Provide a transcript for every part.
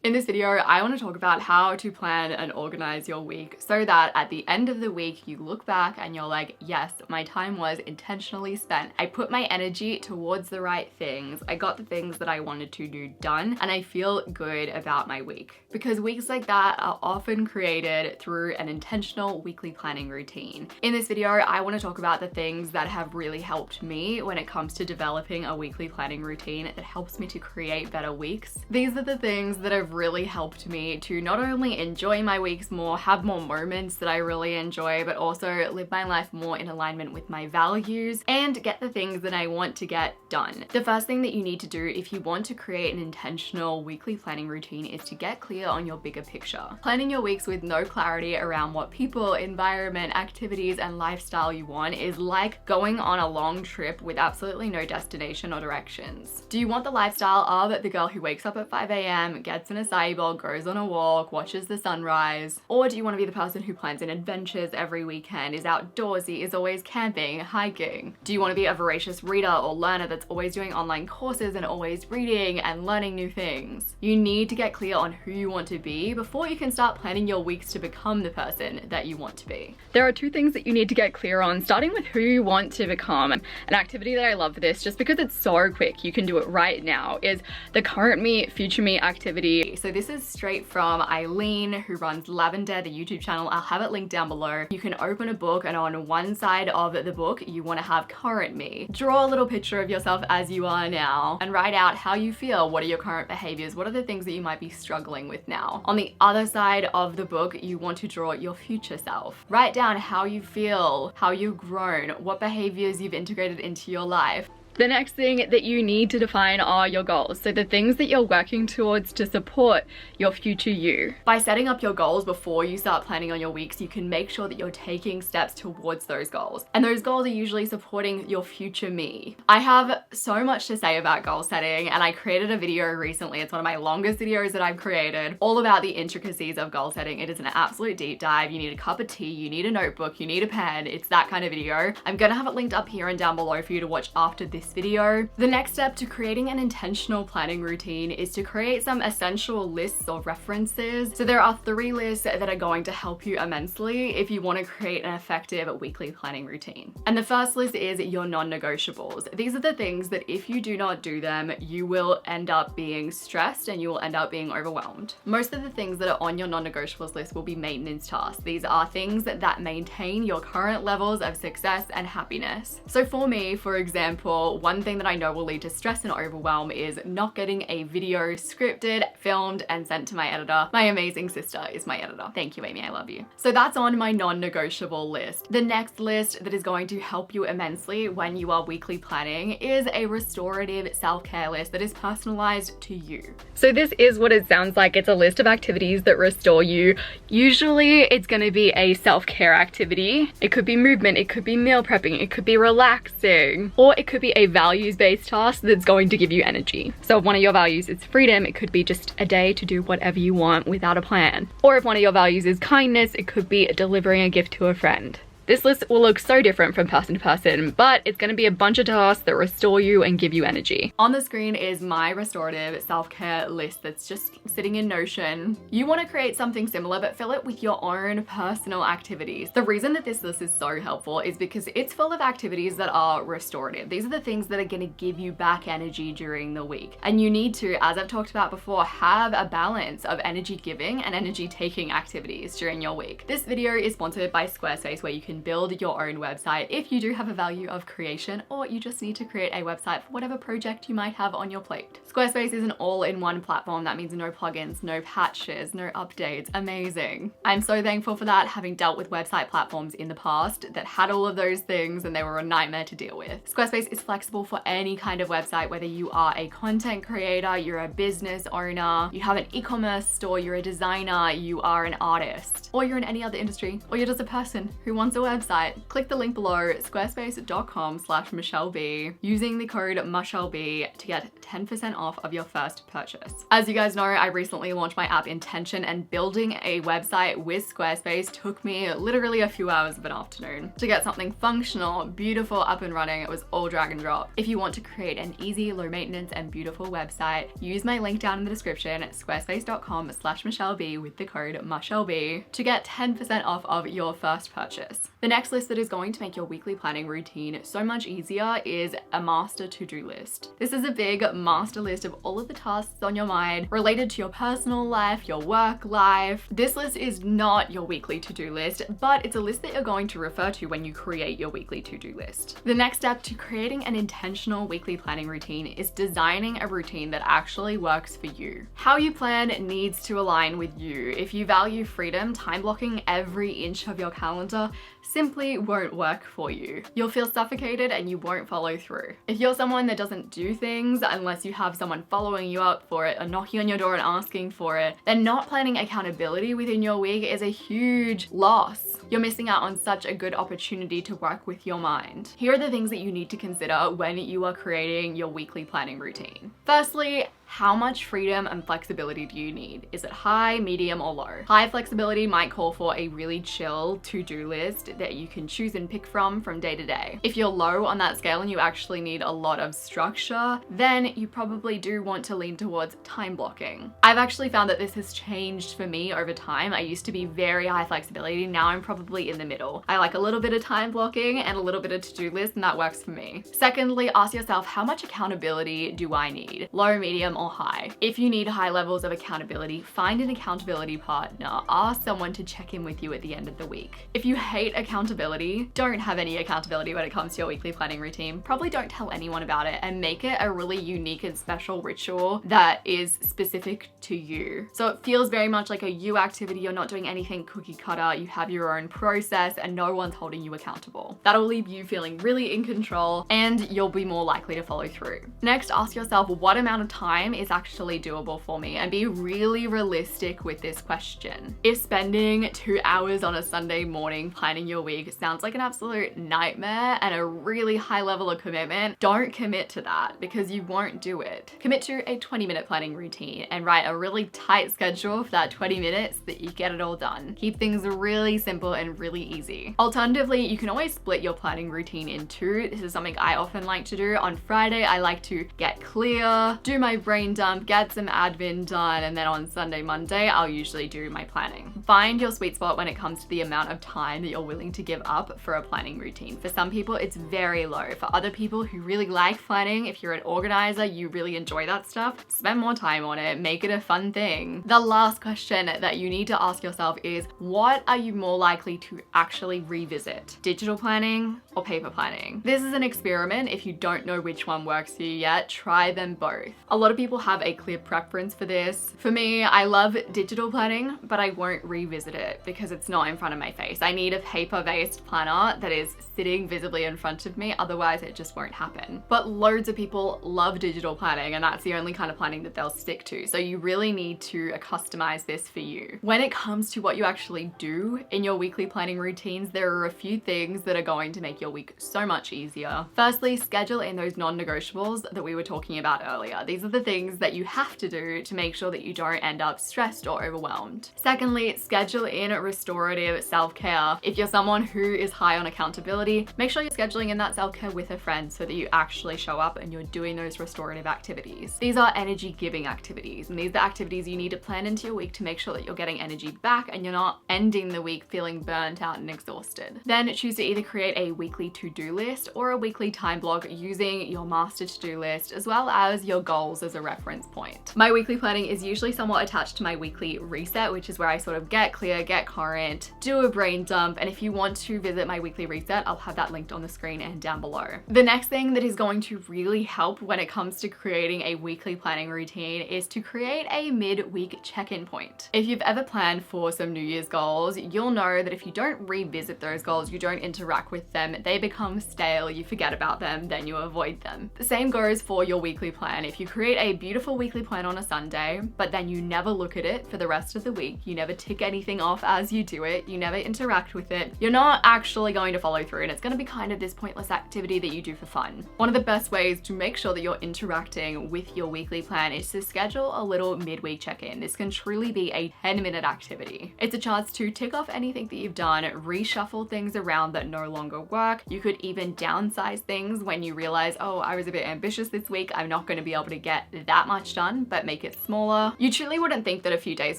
In this video, I want to talk about how to plan and organize your week so that at the end of the week, you look back and you're like, yes, my time was intentionally spent. I put my energy towards the right things. I got the things that I wanted to do done, and I feel good about my week. Because weeks like that are often created through an intentional weekly planning routine. In this video, I want to talk about the things that have really helped me when it comes to developing a weekly planning routine that helps me to create better weeks. These are the things that have really helped me to not only enjoy my weeks more, have more moments that I really enjoy, but also live my life more in alignment with my values and get the things that I want to get done. The first thing that you need to do if you want to create an intentional weekly planning routine is to get clear on your bigger picture. Planning your weeks with no clarity around what people, environment, activities, and lifestyle you want is like going on a long trip with absolutely no destination or directions. Do you want the lifestyle of the girl who wakes up at 5 a.m., gets in a acai bowl, goes on a walk, watches the sunrise? Or do you want to be the person who plans in adventures every weekend, is outdoorsy, is always camping, hiking? Do you want to be a voracious reader or learner that's always doing online courses and always reading and learning new things? You need to get clear on who you want to be before you can start planning your weeks to become the person that you want to be. There are two things that you need to get clear on, starting with who you want to become. An activity that I love for this, just because it's so quick, you can do it right now, is the Current Me, Future Me activity. So this is straight from Eileen, who runs Lavender, the YouTube channel. I'll have it linked down below. You can open a book, and on one side of the book, you want to have Current Me. Draw a little picture of yourself as you are now and write out how you feel. What are your current behaviors? What are the things that you might be struggling with now? On the other side of the book, you want to draw your future self. Write down how you feel, how you've grown, what behaviors you've integrated into your life. The next thing that you need to define are your goals. So the things that you're working towards to support your future you. By setting up your goals before you start planning on your weeks, you can make sure that you're taking steps towards those goals. And those goals are usually supporting your future me. I have so much to say about goal setting, and I created a video recently. It's one of my longest videos that I've created, all about the intricacies of goal setting. It is an absolute deep dive. You need a cup of tea, you need a notebook, you need a pen. It's that kind of video. I'm gonna have it linked up here and down below for you to watch after this video. The next step to creating an intentional planning routine is to create some essential lists or references. So there are 3 lists that are going to help you immensely if you want to create an effective weekly planning routine. And the first list is your non-negotiables. These are the things that if you do not do them, you will end up being stressed and you will end up being overwhelmed. Most of the things that are on your non-negotiables list will be maintenance tasks. These are things that maintain your current levels of success and happiness. So for me, for example, one thing that I know will lead to stress and overwhelm is not getting a video scripted, filmed, and sent to my editor. My amazing sister is my editor. Thank you, Amy, I love you. So that's on my non-negotiable list. The next list that is going to help you immensely when you are weekly planning is a restorative self-care list that is personalized to you. So this is what it sounds like. It's a list of activities that restore you. Usually it's gonna be a self-care activity. It could be movement, it could be meal prepping, it could be relaxing, or it could be a values-based task that's going to give you energy. So if one of your values is freedom, it could be just a day to do whatever you want without a plan. Or if one of your values is kindness, it could be delivering a gift to a friend. This list will look so different from person to person, but it's gonna be a bunch of tasks that restore you and give you energy. On the screen is my restorative self-care list that's just sitting in Notion. You wanna create something similar, but fill it with your own personal activities. The reason that this list is so helpful is because it's full of activities that are restorative. These are the things that are gonna give you back energy during the week. And you need to, as I've talked about before, have a balance of energy giving and energy taking activities during your week. This video is sponsored by Squarespace, where you can build your own website if you do have a value of creation, or you just need to create a website for whatever project you might have on your plate. Squarespace is an all-in-one platform. That means no plugins, no patches, no updates. Amazing. I'm so thankful for that, having dealt with website platforms in the past that had all of those things and they were a nightmare to deal with. Squarespace is flexible for any kind of website, whether you are a content creator, you're a business owner, you have an e-commerce store, you're a designer, you are an artist, or you're in any other industry, or you're just a person who wants a the website, click the link below, squarespace.com/MUCHELLEB, using the code MUCHELLEB to get 10% off of your first purchase. As you guys know, I recently launched my app Intention, and building a website with Squarespace took me literally a few hours of an afternoon. To get something functional, beautiful, up and running, it was all drag and drop. If you want to create an easy, low maintenance and beautiful website, use my link down in the description, squarespace.com/MUCHELLEB with the code MUCHELLEB to get 10% off of your first purchase. The next list that is going to make your weekly planning routine so much easier is a master to-do list. This is a big master list of all of the tasks on your mind related to your personal life, your work life. This list is not your weekly to-do list, but it's a list that you're going to refer to when you create your weekly to-do list. The next step to creating an intentional weekly planning routine is designing a routine that actually works for you. How you plan needs to align with you. If you value freedom, time blocking every inch of your calendar simply won't work for you. You'll feel suffocated and you won't follow through. If you're someone that doesn't do things unless you have someone following you up for it or knocking on your door and asking for it, then not planning accountability within your week is a huge loss. You're missing out on such a good opportunity to work with your mind. Here are the things that you need to consider when you are creating your weekly planning routine. Firstly, how much freedom and flexibility do you need? Is it high, medium, or low? High flexibility might call for a really chill to-do list that you can choose and pick from day to day. If you're low on that scale and you actually need a lot of structure, then you probably do want to lean towards time blocking. I've actually found that this has changed for me over time. I used to be very high flexibility. Now I'm probably in the middle. I like a little bit of time blocking and a little bit of to-do list, and that works for me. Secondly, ask yourself, how much accountability do I need? Low, medium, or high? If you need high levels of accountability, find an accountability partner. Ask someone to check in with you at the end of the week. If you hate accountability, don't have any accountability when it comes to your weekly planning routine. Probably don't tell anyone about it, and make it a really unique and special ritual that is specific to you. So it feels very much like a you activity. You're not doing anything cookie cutter. You have your own process and no one's holding you accountable. That'll leave you feeling really in control and you'll be more likely to follow through. Next, ask yourself, what amount of time is actually doable for me? And be really realistic with this question. If spending 2 hours on a Sunday morning planning your week sounds like an absolute nightmare and a really high level of commitment, don't commit to that because you won't do it. Commit to a 20-minute planning routine and write a really tight schedule for that 20 minutes that you get it all done. Keep things really simple and really easy. Alternatively, you can always split your planning routine in two. This is something I often like to do. On Friday, I like to get clear, do my brain dump, get some admin done, and then on Sunday, Monday, I'll usually do my planning. Find your sweet spot when it comes to the amount of time that you're willing to give up for a planning routine. For some people, it's very low. For other people who really like planning, if you're an organizer, you really enjoy that stuff, spend more time on it, make it a fun thing. The last question that you need to ask yourself is, what are you more likely to actually revisit? Digital planning or paper planning? This is an experiment. If you don't know which one works for you yet, try them both. A lot of people have a clear preference for this. For me, I love digital planning, but I won't revisit it because it's not in front of my face. I need a paper-based planner that is sitting visibly in front of me, otherwise it just won't happen. But loads of people love digital planning and that's the only kind of planning that they'll stick to. So you really need to customize this for you. When it comes to what you actually do in your weekly planning routines, there are a few things that are going to make your week so much easier. Firstly, schedule in those non-negotiables that we were talking about earlier. These are the things that you have to do to make sure that you don't end up stressed or overwhelmed. Secondly, schedule in restorative self-care. If you're someone who is high on accountability, make sure you're scheduling in that self-care with a friend so that you actually show up and you're doing those restorative activities. These are energy giving activities, and these are activities you need to plan into your week to make sure that you're getting energy back and you're not ending the week feeling burnt out and exhausted. Then choose to either create a weekly to-do list or a weekly time block using your master to-do list as well as your goals as a reference point. My weekly planning is usually somewhat attached to my weekly reset, which is where I sort of get clear, get current, do a brain dump, and if you want to visit my weekly reset, I'll have that linked on the screen and down below. The next thing that is going to really help when it comes to creating a weekly planning routine is to create a mid-week check-in point. If you've ever planned for some New Year's goals, you'll know that if you don't revisit those goals, you don't interact with them, they become stale, you forget about them, then you avoid them. The same goes for your weekly plan. If you create a beautiful weekly plan on a Sunday, but then you never look at it for the rest of the week, you never tick anything off as you do it, you never interact with it, you're not actually going to follow through, and it's going to be kind of this pointless activity that you do for fun. One of the best ways to make sure that you're interacting with your weekly plan is to schedule a little midweek check-in. This can truly be a 10-minute activity. It's a chance to tick off anything that you've done, reshuffle things around that no longer work. You could even downsize things when you realize, oh, I was a bit ambitious this week, I'm not going to be able to get that much done, but make it smaller. You truly wouldn't think that a few days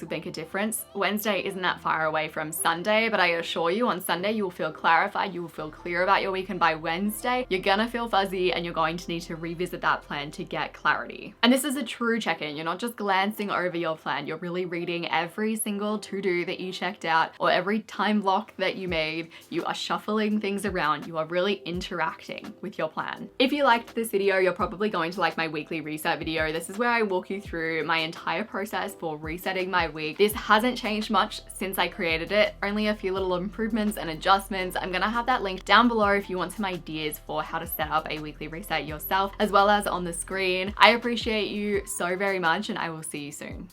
would make a difference. Wednesday isn't that far away from Sunday, but I assure you on Sunday you will feel clarified, you will feel clear about your week, and by Wednesday you're gonna feel fuzzy and you're going to need to revisit that plan to get clarity. And this is a true check-in. You're not just glancing over your plan, you're really reading every single to-do that you checked out or every time block that you made. You are shuffling things around, you are really interacting with your plan. If you liked this video, you're probably going to like my weekly reset video. This is where I walk you through my entire process for resetting my week. This hasn't changed much since I created it, only a few little improvements and adjustments. I'm gonna have that link down below if you want some ideas for how to set up a weekly reset yourself, as well as on the screen. I appreciate you so very much, and I will see you soon.